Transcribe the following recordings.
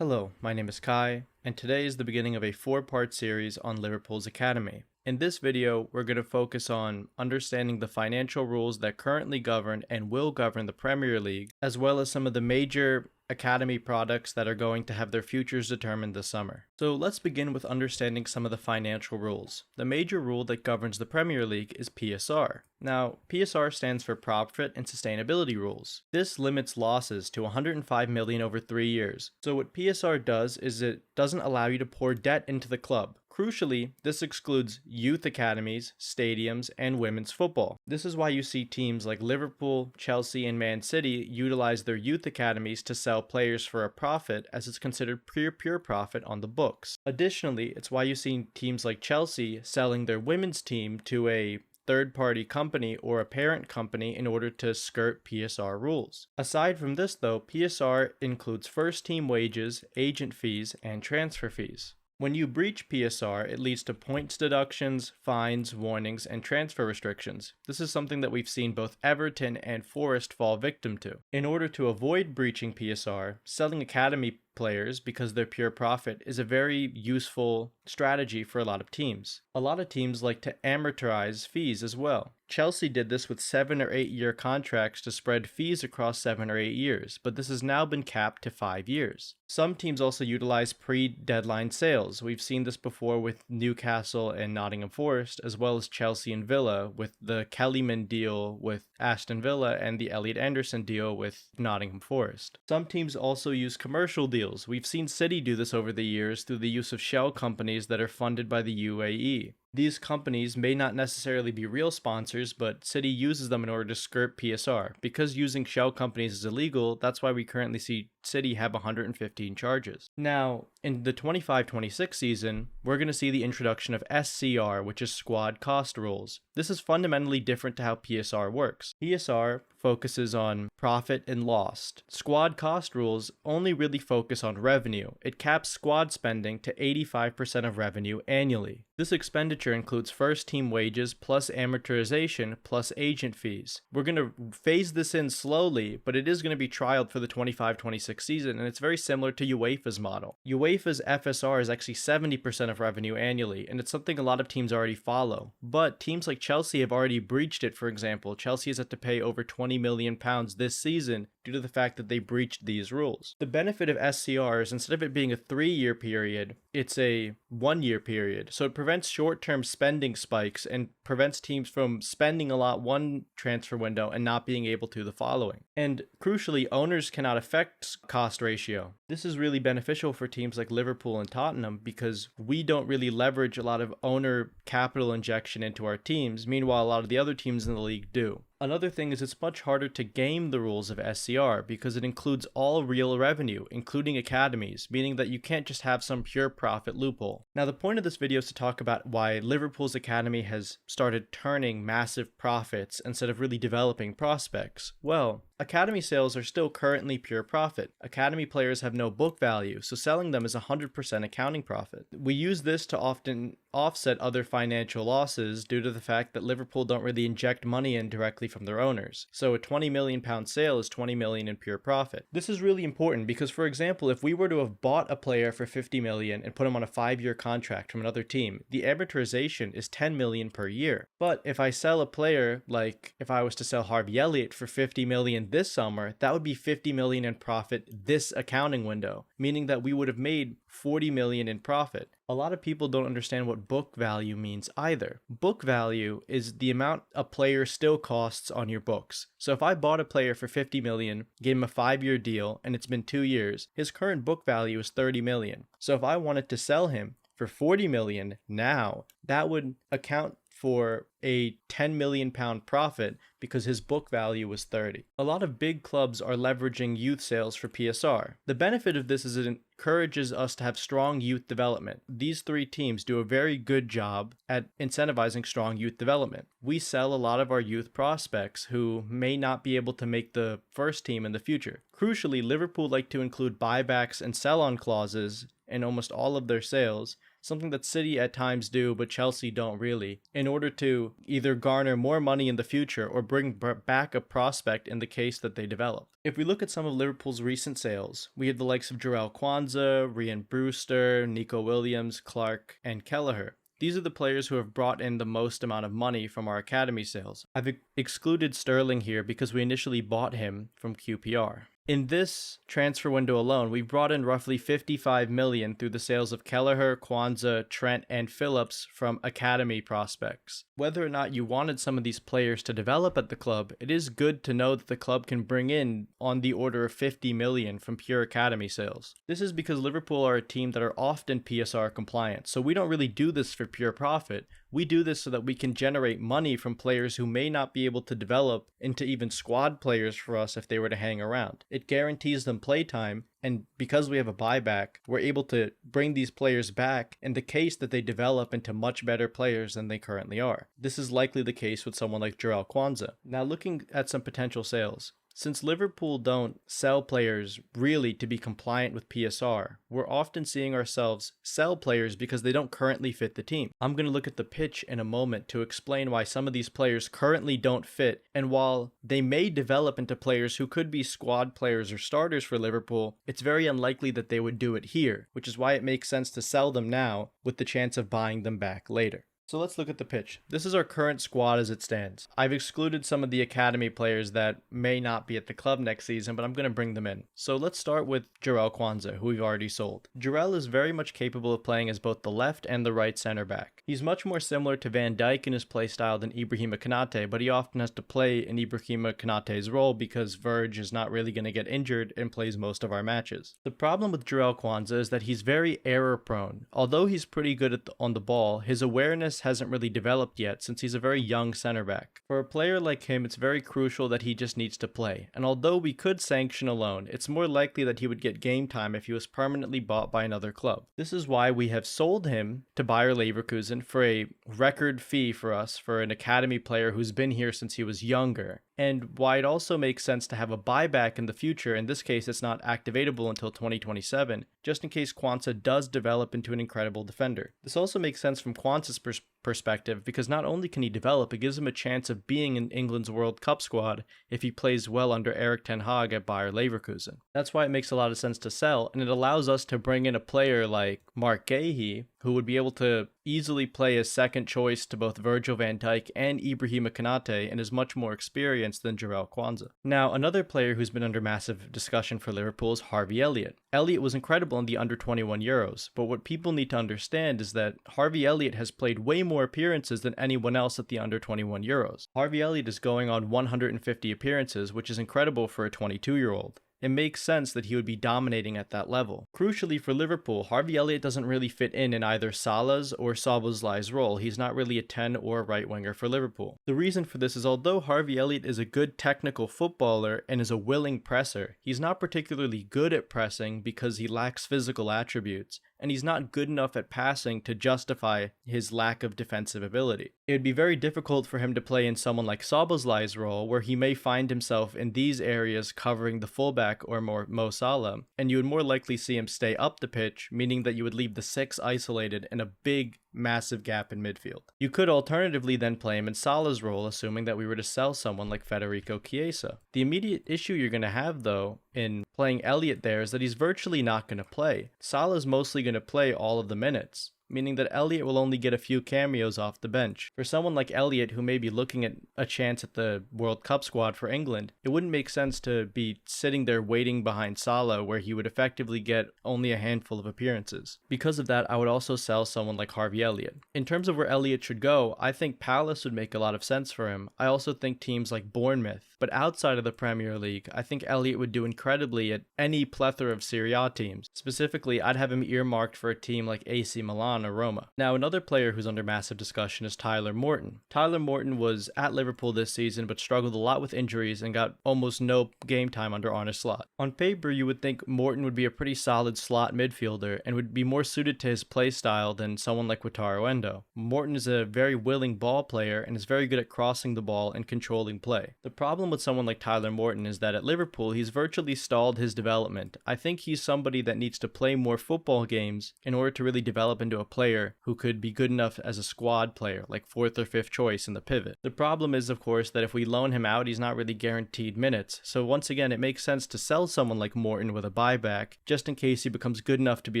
Hello, my name is Kai, and today is the beginning of a four-part series on Liverpool's academy. In this video, we're going to focus on understanding the financial rules that currently govern and will govern the Premier League, as well as some of the major academy products that are going to have their futures determined this summer. So let's begin with understanding some of the financial rules. The major rule that governs the Premier League is PSR. Now, PSR stands for Profit and Sustainability Rules. This limits losses to 105 million over 3 years. So what PSR does is it doesn't allow you to pour debt into the club. Crucially, this excludes youth academies, stadiums, and women's football. This is why you see teams like Liverpool, Chelsea, and Man City utilize their youth academies to sell players for a profit, as it's considered pure profit on the books. Additionally, it's why you see teams like Chelsea selling their women's team to a third-party company or a parent company in order to skirt PSR rules. Aside from this though, PSR includes first team wages, agent fees, and transfer fees. When you breach PSR, it leads to points deductions, fines, warnings, and transfer restrictions. This is something that we've seen both Everton and Forest fall victim to. In order to avoid breaching PSR, selling academy players because they're pure profit is a very useful strategy for a lot of teams. A lot of teams like to amortize fees as well. Chelsea did this with 7 or 8 year contracts to spread fees across 7 or 8 years, but this has now been capped to 5 years. Some teams also utilize pre-deadline sales. We've seen this before with Newcastle and Nottingham Forest, as well as Chelsea and Villa with the Kellyman deal with Aston Villa and the Elliot Anderson deal with Nottingham Forest. Some teams also use commercial deals. We've seen City do this over the years through the use of shell companies that are funded by the UAE. These companies may not necessarily be real sponsors, but City uses them in order to skirt PSR. Because using shell companies is illegal, that's why we currently see City have 115 charges. Now, in the 25-26 season, we're going to see the introduction of SCR, which is Squad Cost Rules. This is fundamentally different to how PSR works. PSR focuses on profit and loss. Squad Cost Rules only really focus on revenue. It caps squad spending to 85% of revenue annually. This expenditure includes first team wages plus amortization plus agent fees. We're going to phase this in slowly, but it is going to be trialed for the 25-26 season, and it's very similar to UEFA's model. UEFA's FSR is actually 70% of revenue annually, and it's something a lot of teams already follow. But teams like Chelsea have already breached it. For example, Chelsea has had to pay over £20 million this season due to the fact that they breached these rules. The benefit of SCR is instead of it being a 3-year period, it's a 1-year period. So it prevents short-term spending spikes and prevents teams from spending a lot one transfer window and not being able to the following. And crucially, owners cannot affect cost ratio. This is really beneficial for teams like Liverpool and Tottenham because we don't really leverage a lot of owner capital injection into our teams. Meanwhile, a lot of the other teams in the league do. Another thing is it's much harder to game the rules of SCR because it includes all real revenue, including academies, meaning that you can't just have some pure profit loophole. Now, the point of this video is to talk about why Liverpool's academy has started turning massive profits instead of really developing prospects. Well, academy sales are still currently pure profit. Academy players have no book value, so selling them is 100% accounting profit. We use this to often offset other financial losses due to the fact that Liverpool don't really inject money in directly from their owners. So a £20 million sale is 20 million in pure profit. This is really important because, for example, if we were to have bought a player for 50 million and put him on a 5-year contract from another team, the amortization is 10 million per year. But if I sell a player, like if I was to sell Harvey Elliott for 50 million this summer, that would be 50 million in profit this accounting window, meaning that we would have made 40 million in profit. A lot of people don't understand what book value means either. Book value is the amount a player still costs on your books. So if I bought a player for 50 million, gave him a 5-year deal, and it's been 2 years, his current book value is 30 million. So if I wanted to sell him for 40 million now, that would account for a £10 million profit because his book value was 30. A lot of big clubs are leveraging youth sales for PSR. The benefit of this is it encourages us to have strong youth development. These 3 teams do a very good job at incentivizing strong youth development. We sell a lot of our youth prospects who may not be able to make the first team in the future. Crucially, Liverpool like to include buybacks and sell-on clauses in almost all of their sales something that City at times do but Chelsea don't really, in order to either garner more money in the future or bring back a prospect in the case that they develop. If we look at some of Liverpool's recent sales, we have the likes of Jarell Quansah, Ryan Brewster, Nico Williams, Clark, and Kelleher. These are the players who have brought in the most amount of money from our academy sales. I've excluded Sterling here because we initially bought him from QPR. In this transfer window alone, we've brought in roughly $55 million through the sales of Kelleher, Quansah, Trent, and Phillips from academy prospects. Whether or not you wanted some of these players to develop at the club, it is good to know that the club can bring in on the order of $50 million from pure academy sales. This is because Liverpool are a team that are often PSR compliant, so we don't really do this for pure profit. We do this so that we can generate money from players who may not be able to develop into even squad players for us if they were to hang around. It guarantees them playtime, and because we have a buyback, we're able to bring these players back in the case that they develop into much better players than they currently are. This is likely the case with someone like Jarell Quansah. Now, looking at some potential sales. Since Liverpool don't sell players really to be compliant with PSR, we're often seeing ourselves sell players because they don't currently fit the team. I'm going to look at the pitch in a moment to explain why some of these players currently don't fit, and while they may develop into players who could be squad players or starters for Liverpool, it's very unlikely that they would do it here, which is why it makes sense to sell them now with the chance of buying them back later. So let's look at the pitch. This is our current squad as it stands. I've excluded some of the academy players that may not be at the club next season, but I'm going to bring them in. So let's start with Jarell Quansah, who we've already sold. Jarell is very much capable of playing as both the left and the right center back. He's much more similar to Van Dijk in his playstyle than Ibrahima Konate, but he often has to play in Ibrahima Konate's role because Verge is not really going to get injured and plays most of our matches. The problem with Jarell Quansah is that he's very error prone. Although he's pretty good on the ball, his awareness hasn't really developed yet since he's a very young center back. For a player like him, it's very crucial that he just needs to play, and although we could sanction a loan, it's more likely that he would get game time if he was permanently bought by another club. This is why we have sold him to Bayer Leverkusen for a record fee for us for an academy player who's been here since he was younger, and why it also makes sense to have a buyback in the future. In this case, it's not activatable until 2027, just in case Quansah does develop into an incredible defender. This also makes sense from Quansah's perspective because not only can he develop, it gives him a chance of being in England's World Cup squad if he plays well under Erik ten Hag at Bayer Leverkusen. That's why it makes a lot of sense to sell, and it allows us to bring in a player like Mark Gahey, who would be able to easily play as second choice to both Virgil van Dijk and Ibrahima Konate and is much more experienced than Jarell Quansah. Now, another player who's been under massive discussion for Liverpool is Harvey Elliott. Elliott was incredible in the under-21 Euros, but what people need to understand is that Harvey Elliott has played way more appearances than anyone else at the under-21 Euros. Harvey Elliott is going on 150 appearances, which is incredible for a 22-year-old. It makes sense that he would be dominating at that level. Crucially for Liverpool, Harvey Elliott doesn't really fit in either Salah's or Szoboszlai's role. He's not really a 10 or right winger for Liverpool. The reason for this is although Harvey Elliott is a good technical footballer and is a willing presser, he's not particularly good at pressing because he lacks physical attributes, and he's not good enough at passing to justify his lack of defensive ability. It would be very difficult for him to play in someone like Szoboszlai's role, where he may find himself in these areas covering the fullback or more Mo Salah, and you would more likely see him stay up the pitch, meaning that you would leave the six isolated in a big, massive gap in midfield. You could alternatively then play him in Salah's role, assuming that we were to sell someone like Federico Chiesa. The immediate issue you're going to have, though, in playing Elliott there is that he's virtually not going to play. Salah's mostly going to play all of the minutes, meaning that Elliott will only get a few cameos off the bench. For someone like Elliott, who may be looking at a chance at the World Cup squad for England, it wouldn't make sense to be sitting there waiting behind Salah, where he would effectively get only a handful of appearances. Because of that, I would also sell someone like Harvey Elliott. In terms of where Elliott should go, I think Palace would make a lot of sense for him. I also think teams like Bournemouth. But outside of the Premier League, I think Elliott would do incredibly at any plethora of Serie A teams. Specifically, I'd have him earmarked for a team like AC Milan or Roma. Now, another player who's under massive discussion is Tyler Morton. Tyler Morton was at Liverpool this season, but struggled a lot with injuries and got almost no game time under Arne Slot. On paper, you would think Morton would be a pretty solid slot midfielder and would be more suited to his play style than someone like Wataru Endo. Morton is a very willing ball player and is very good at crossing the ball and controlling play. The problem with someone like Tyler Morton is that at Liverpool, he's virtually stalled his development. I think he's somebody that needs to play more football games in order to really develop into a player who could be good enough as a squad player, like 4th or 5th choice in the pivot. The problem is, of course, that if we loan him out, he's not really guaranteed minutes. So once again, it makes sense to sell someone like Morton with a buyback, just in case he becomes good enough to be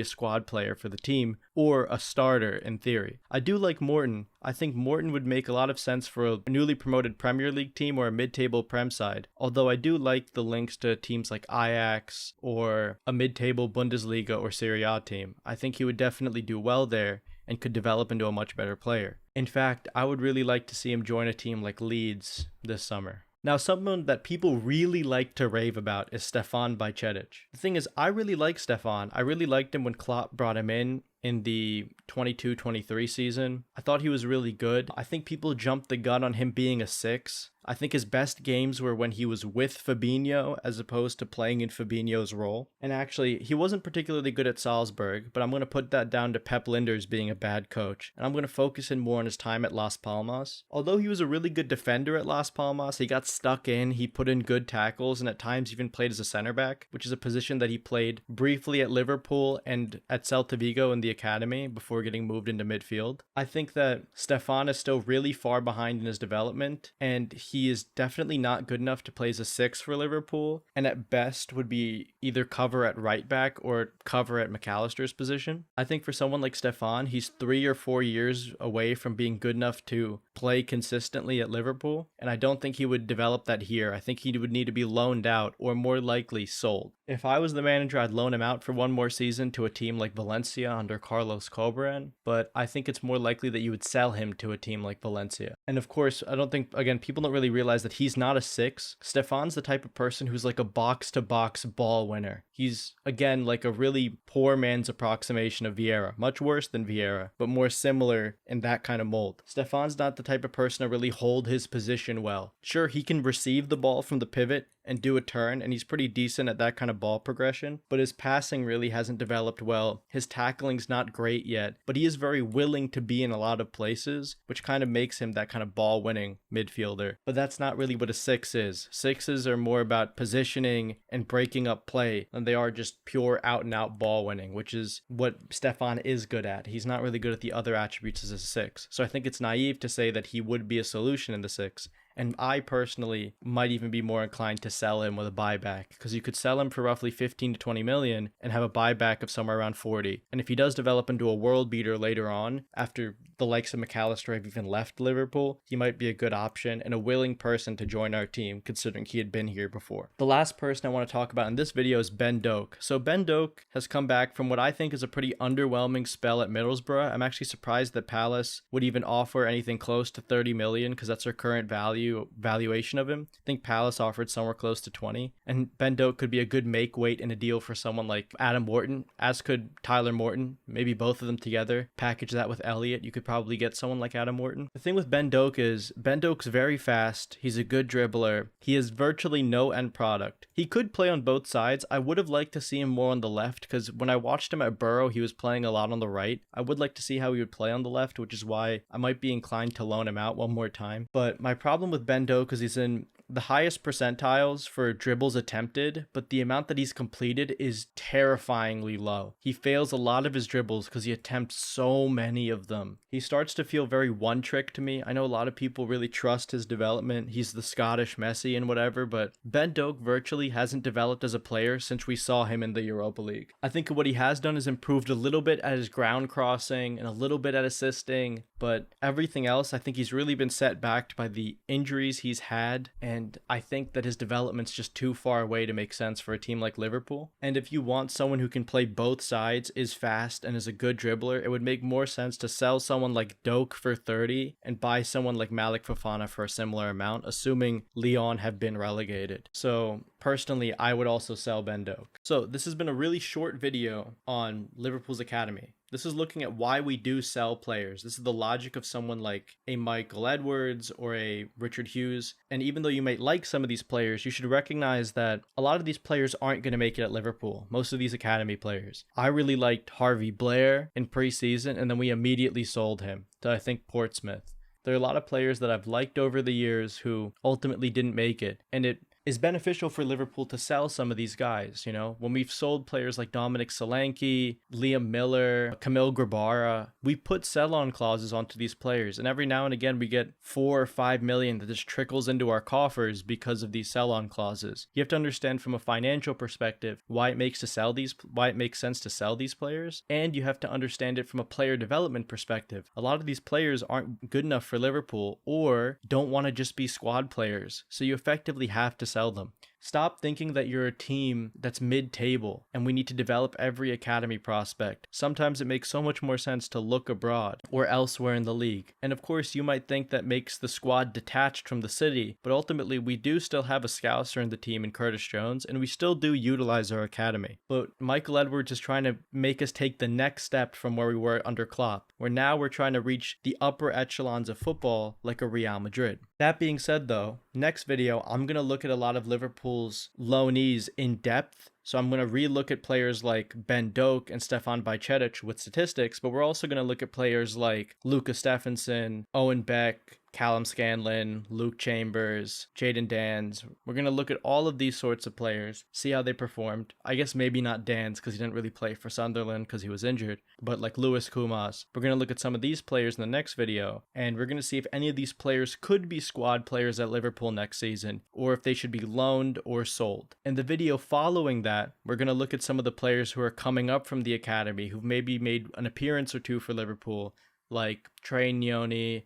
a squad player for the team, or a starter in theory. I do like Morton. I think Morton would make a lot of sense for a newly promoted Premier League team or a mid-table Prem side, although I do like the links to teams like Ajax or a mid-table Bundesliga or Serie A team. I think he would definitely do well there and could develop into a much better player. In fact, I would really like to see him join a team like Leeds this summer. Now, someone that people really like to rave about is Stefan Bajcetic. The thing is, I really like Stefan. I really liked him when Klopp brought him in the 22-23 season. I thought he was really good. I think people jumped the gun on him being a 6. I think his best games were when he was with Fabinho as opposed to playing in Fabinho's role. And actually, he wasn't particularly good at Salzburg, but I'm going to put that down to Pep Linders being a bad coach. And I'm going to focus in more on his time at Las Palmas. Although he was a really good defender at Las Palmas, he got stuck in, he put in good tackles, and at times even played as a center back, which is a position that he played briefly at Liverpool and at Celta Vigo in the academy before getting moved into midfield. I think that Stefan is still really far behind in his development, and he is definitely not good enough to play as a 6 for Liverpool, and at best would be either cover at right back or cover at McAllister's position. I think for someone like Stefan, he's 3 or 4 years away from being good enough to play consistently at Liverpool, and I don't think he would develop that here. I think he would need to be loaned out or more likely sold. If I was the manager, I'd loan him out for one more season to a team like Valencia under Carlos Corberán, but I think it's more likely that you would sell him to a team like Valencia. And of course, I don't think, again, people don't really realize that he's not a 6. Stefan's the type of person who's like a box-to-box ball winner. He's, again, like a really poor man's approximation of Vieira. Much worse than Vieira, but more similar in that kind of mold. Stefan's not the type of person to really hold his position well. Sure, he can receive the ball from the pivot and do a turn, and he's pretty decent at that kind of ball progression, but his passing really hasn't developed well. His tackling's not great yet, but he is very willing to be in a lot of places, which kind of makes him that kind of ball-winning midfielder. But that's not really what a 6 is. 6s are more about positioning and breaking up play than they are just pure out-and-out ball-winning, which is what Stefan is good at. He's not really good at the other attributes as a 6. So I think it's naive to say that he would be a solution in the 6. And I personally might even be more inclined to sell him with a buyback, because you could sell him for roughly 15 to 20 million and have a buyback of somewhere around 40. And if he does develop into a world beater later on, after the likes of McAllister have even left Liverpool, he might be a good option and a willing person to join our team, considering he had been here before. The last person I want to talk about in this video is Ben Doak. So Ben Doak has come back from what I think is a pretty underwhelming spell at Middlesbrough. I'm actually surprised that Palace would even offer anything close to 30 million, because that's their current valuation of him. I think Palace offered somewhere close to 20, and Ben Doak could be a good make weight in a deal for someone like Adam Morton, as could Tyler Morton. Maybe both of them together, package that with Elliott, you could probably get someone like Adam Morton. The thing with Ben Doak is Ben Doak's very fast, he's a good dribbler, he has virtually no end product. He could play on both sides. I would have liked to see him more on the left, because when I watched him at Borough, he was playing a lot on the right. I would like to see how he would play on the left, which is why I might be inclined to loan him out one more time. But my problem with Ben Doak is he's in the highest percentiles for dribbles attempted, but the amount that he's completed is terrifyingly low. He fails a lot of his dribbles because he attempts so many of them. He starts to feel very one-trick to me. I know a lot of people really trust his development. He's the Scottish Messi and whatever, but Ben Doak virtually hasn't developed as a player since we saw him in the Europa League. I think what he has done is improved a little bit at his ground crossing and a little bit at assisting, but everything else, I think he's really been set back by the injuries he's had, and I think that his development's just too far away to make sense for a team like Liverpool. And if you want someone who can play both sides, is fast, and is a good dribbler, it would make more sense to sell someone like Doak for 30 and buy someone like Malik Fofana for a similar amount, assuming Lyon have been relegated. So personally, I would also sell Ben Doak. So this has been a really short video on Liverpool's academy. This is looking at why we do sell players. This is the logic of someone like a Michael Edwards or a Richard Hughes. And even though you might like some of these players, you should recognize that a lot of these players aren't going to make it at Liverpool. Most of these academy players. I really liked Harvey Blair in preseason, and then we immediately sold him to, I think, Portsmouth. There are a lot of players that I've liked over the years who ultimately didn't make it. And it is beneficial for Liverpool to sell some of these guys. You know, when we've sold players like Dominic Solanke, Liam Miller, Kamil Grabara, we put sell-on clauses onto these players, and every now and again we get 4 or 5 million that just trickles into our coffers because of these sell-on clauses. You have to understand from a financial perspective why it makes sense to sell these players, and you have to understand it from a player development perspective. A lot of these players aren't good enough for Liverpool or don't want to just be squad players, so you effectively have to sell them. Stop thinking that you're a team that's mid-table and we need to develop every academy prospect. Sometimes it makes so much more sense to look abroad or elsewhere in the league. And of course, you might think that makes the squad detached from the city, but ultimately we do still have a Scouser in the team in Curtis Jones, and we still do utilize our academy. But Michael Edwards is trying to make us take the next step from where we were under Klopp, where now we're trying to reach the upper echelons of football like a Real Madrid. That being said though, next video, I'm going to look at a lot of Liverpool's loanees in depth. So I'm going to re-look at players like Ben Doak and Stefan Bajcetic with statistics, but we're also going to look at players like Luca Stephenson, Owen Beck, Callum Scanlon, Luke Chambers, Jadon Danns. We're going to look at all of these sorts of players, see how they performed. I guess maybe not Danns because he didn't really play for Sunderland because he was injured, but like Lewis Kumas. We're going to look at some of these players in the next video, and we're going to see if any of these players could be squad players at Liverpool next season, or if they should be loaned or sold. In the video following that, we're going to look at some of the players who are coming up from the academy who've maybe made an appearance or two for Liverpool, like Trey Nyoni,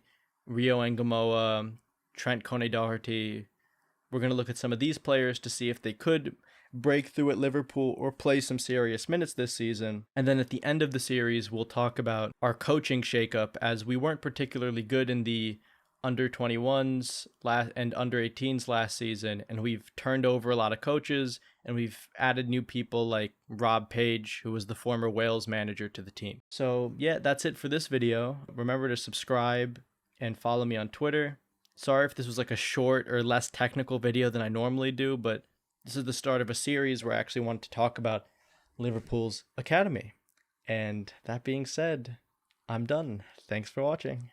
Rio Engamoa, Trent Kone-Doherty. We're going to look at some of these players to see if they could break through at Liverpool or play some serious minutes this season. And then at the end of the series, we'll talk about our coaching shakeup, as we weren't particularly good in the under 21s and under 18s last season, and we've turned over a lot of coaches, and we've added new people like Rob Page, who was the former Wales manager, to the team. So yeah, that's it for this video. Remember to subscribe and follow me on Twitter. Sorry if this was like a short or less technical video than I normally do, but this is the start of a series where I actually wanted to talk about Liverpool's academy. And that being said, I'm done. Thanks for watching.